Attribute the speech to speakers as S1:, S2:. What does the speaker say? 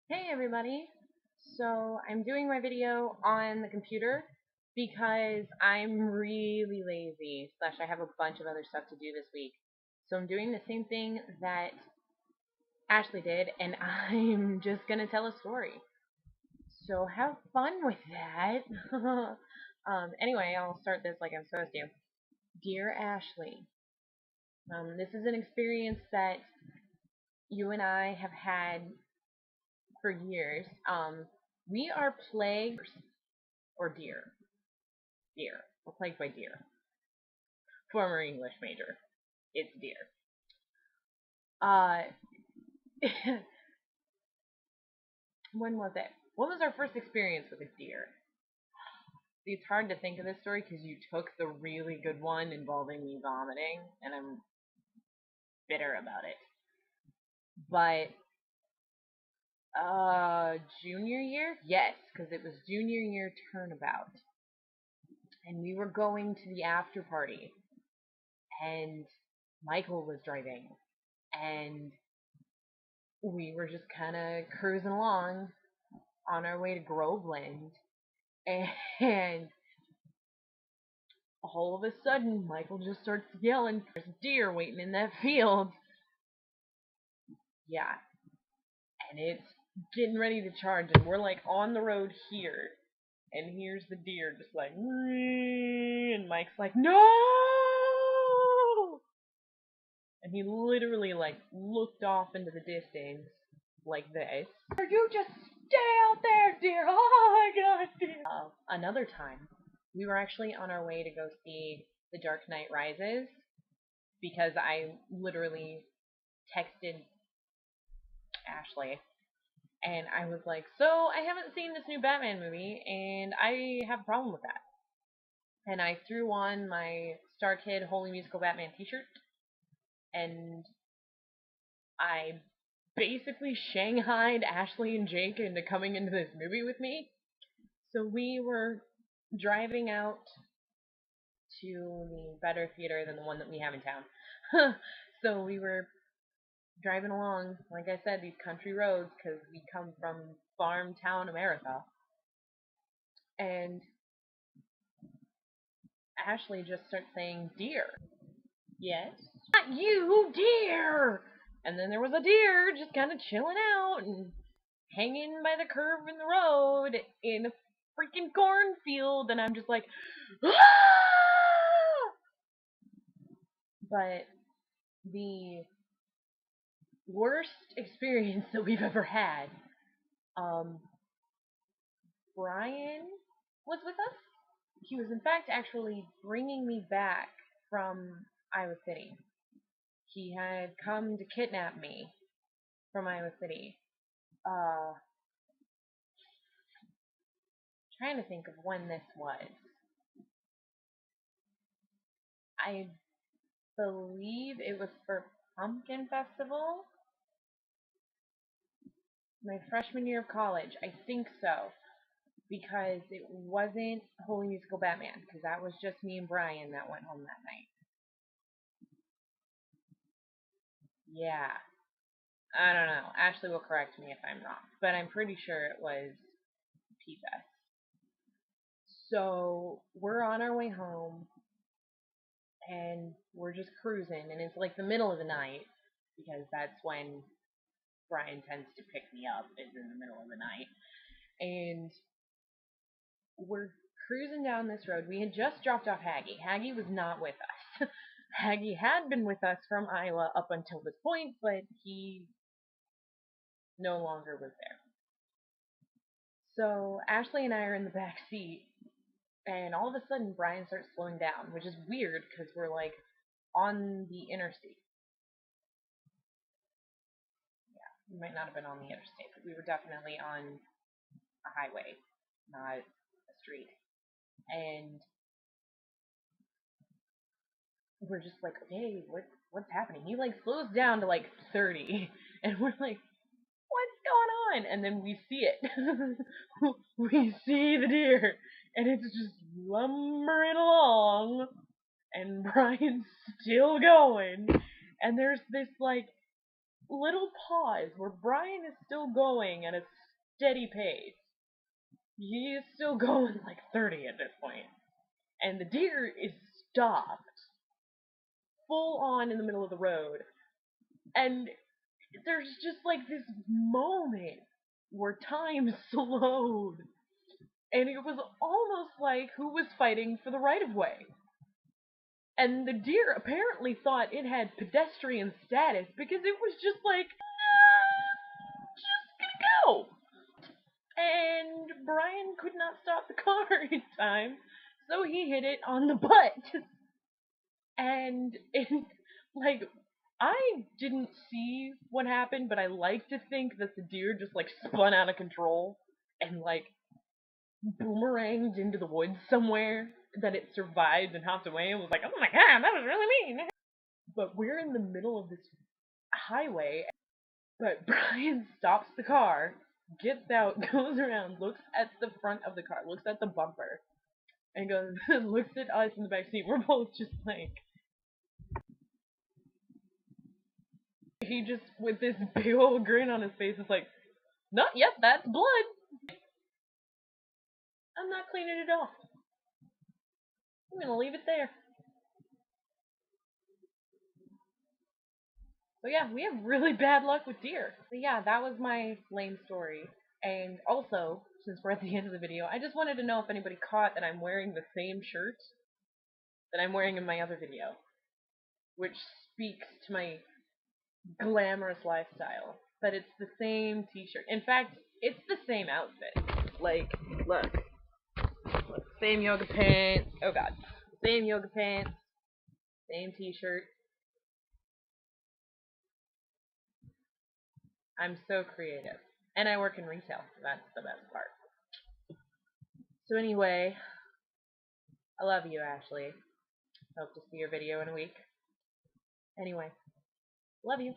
S1: Hey everybody! So I'm doing my video on the computer because I'm really lazy, slash I have a bunch of other stuff to do this week. So I'm doing the same thing that Ashley did, and I'm just gonna tell a story. So have fun with that. Anyway, I'll start this like I'm supposed to. Dear Ashley, this is an experience that you and I have had for years. We are plagued, or deer. We're plagued by deer. Former English major. It's deer. Uh, when was it? What was our first experience with a deer? It's hard to think of this story because you took the really good one involving me vomiting, and I'm bitter about it. But junior year? Yes, because it was junior year turnabout, and we were going to the after party, and Michael was driving, and we were just kind of cruising along on our way to Groveland, and all of a sudden, Michael just starts yelling, "There's a deer waiting in that field!" Yeah, and it's getting ready to charge, and we're like on the road here, and here's the deer just like, and Mike's like, "No!" And he literally like looked off into the distance like this. You just stay out there, dear. Oh my god, dear. Another time, we were actually on our way to go see The Dark Knight Rises because I literally texted Ashley and I was like, "So I haven't seen this new Batman movie and I have a problem with that." And I threw on my Star Kid Holy Musical Batman t-shirt and I basically shanghaied Ashley and Jake into coming into this movie with me. So we were driving out to the better theater than the one that we have in town. So we were driving along, like I said, these country roads because we come from farm town America. And Ashley just starts saying, "Deer." Yes? Not you, deer! And then there was a deer just kind of chilling out and hanging by the curve in the road in a freaking cornfield. And I'm just like, "Ah!" But the worst experience that we've ever had. Um, Brian was with us. He was, in fact, actually bringing me back from Iowa City. He had come to kidnap me from Iowa City. Trying to think of when this was. I believe it was for Pumpkin Festival, my freshman year of college. I think so. Because it wasn't Holy Musical Batman, because that was just me and Brian that went home that night. Yeah. I don't know. Ashley will correct me if I'm wrong, but I'm pretty sure it was P-Fest. So we're on our way home, and we're just cruising, and it's like the middle of the night, because that's when Brian tends to pick me up, is in the middle of the night. And we're cruising down this road. We had just dropped off Haggy. Haggy was not with us. Haggy had been with us from Iowa up until this point, but he no longer was there. So Ashley and I are in the back seat, and all of a sudden Brian starts slowing down, which is weird because we're like on the interstate. Yeah, we might not have been on the interstate, but we were definitely on a highway, not a street. And we're just like, okay, what's happening? He like slows down to like 30, and we're like, what's going on? And then we see it. We see the deer, and it's just lumbering along, and Brian's still going, and there's this like little pause where Brian is still going at a steady pace. He is still going like 30 at this point, and the deer is stopped, full on in the middle of the road, and there's just like this moment where time slowed, and it was almost like who was fighting for the right of way. And the deer apparently thought it had pedestrian status because it was just like, nah, just gonna go. And Brian could not stop the car in time, so he hit it on the butt. And it, like, I didn't see what happened, but I like to think that the deer just like spun out of control and like boomeranged into the woods somewhere. That it survived and hopped away and was like, oh my god, that was really mean. But we're in the middle of this highway, but Brian stops the car, gets out, goes around, looks at the front of the car, looks at the bumper, and goes, looks at us in the back seat. We're both just like, he just, with this big old grin on his face, is like, no, yep, that's blood. I'm not cleaning it off. I'm gonna leave it there. So yeah, we have really bad luck with deer. But yeah, that was my lame story. And also, since we're at the end of the video, I just wanted to know if anybody caught that I'm wearing the same shirt that I'm wearing in my other video, which speaks to my glamorous lifestyle. But it's the same t-shirt. In fact, it's the same outfit. Like, look. Same yoga pants. Oh god. Same yoga pants. Same t-shirt. I'm so creative. And I work in retail. That's the best part. So anyway, I love you, Ashley. Hope to see your video in a week. Anyway, love you.